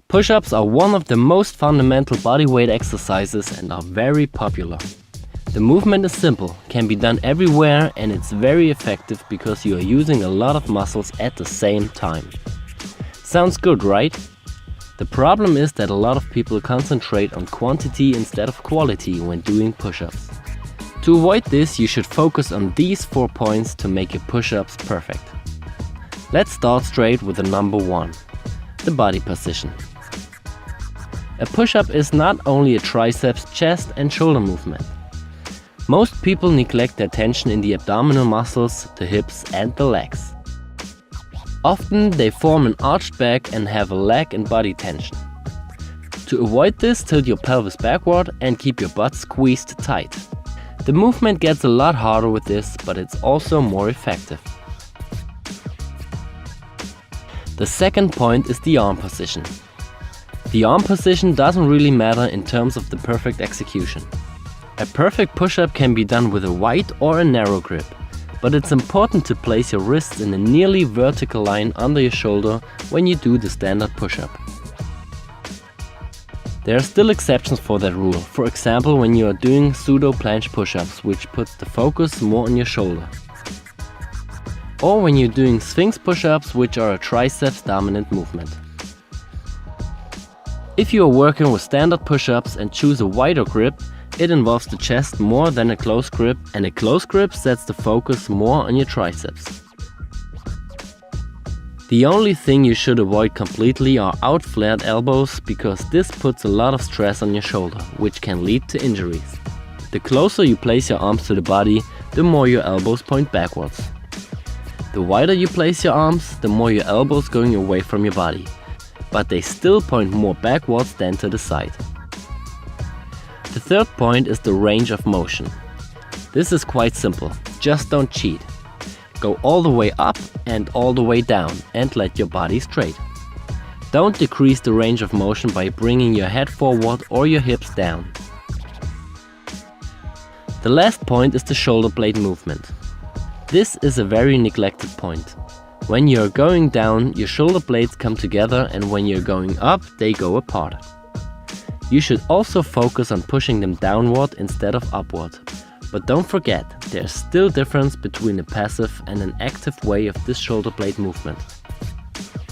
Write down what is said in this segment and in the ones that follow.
Push-ups are one of the most fundamental bodyweight exercises and are very popular. The movement is simple, can be done everywhere, and it's very effective because you are using a lot of muscles at the same time. Sounds good, right? The problem is that a lot of people concentrate on quantity instead of quality when doing push-ups. To avoid this, you should focus on these 4 points to make your push-ups perfect. Let's start straight with the number 1, the body position. A push-up is not only a triceps, chest and shoulder movement. Most people neglect their tension in the abdominal muscles, the hips and the legs. Often they form an arched back and have a leg and body tension. To avoid this, tilt your pelvis backward and keep your butt squeezed tight. The movement gets a lot harder with this, but it's also more effective. The second point is the arm position. The arm position doesn't really matter in terms of the perfect execution. A perfect push-up can be done with a wide or a narrow grip, but it's important to place your wrists in a nearly vertical line under your shoulder when you do the standard push-up. There are still exceptions for that rule, for example when you are doing pseudo planche push-ups, which puts the focus more on your shoulder. Or when you're doing sphinx push-ups, which are a triceps dominant movement. If you are working with standard push-ups and choose a wider grip, it involves the chest more than a close grip, and a close grip sets the focus more on your triceps. The only thing you should avoid completely are out-flared elbows, because this puts a lot of stress on your shoulder, which can lead to injuries. The closer you place your arms to the body, the more your elbows point backwards. The wider you place your arms, the more your elbows going away from your body, but they still point more backwards than to the side. The third point is the range of motion. This is quite simple, just don't cheat. Go all the way up and all the way down and let your body straight. Don't decrease the range of motion by bringing your head forward or your hips down. The last point is the shoulder blade movement. This is a very neglected point. When you're going down, your shoulder blades come together, and when you're going up, they go apart. You should also focus on pushing them downward instead of upward. But don't forget, there's still difference between a passive and an active way of this shoulder blade movement.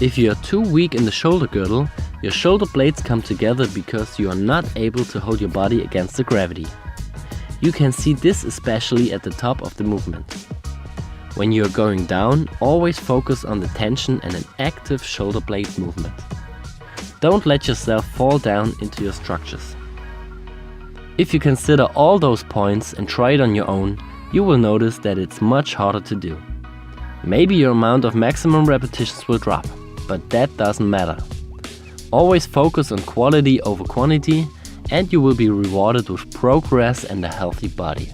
If you are too weak in the shoulder girdle, your shoulder blades come together because you are not able to hold your body against the gravity. You can see this especially at the top of the movement. When you are going down, always focus on the tension and an active shoulder blade movement. Don't let yourself fall down into your structures. If you consider all those points and try it on your own, you will notice that it's much harder to do. Maybe your amount of maximum repetitions will drop, but that doesn't matter. Always focus on quality over quantity, and you will be rewarded with progress and a healthy body.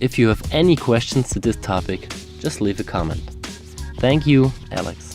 If you have any questions to this topic, just leave a comment. Thank you, Alex.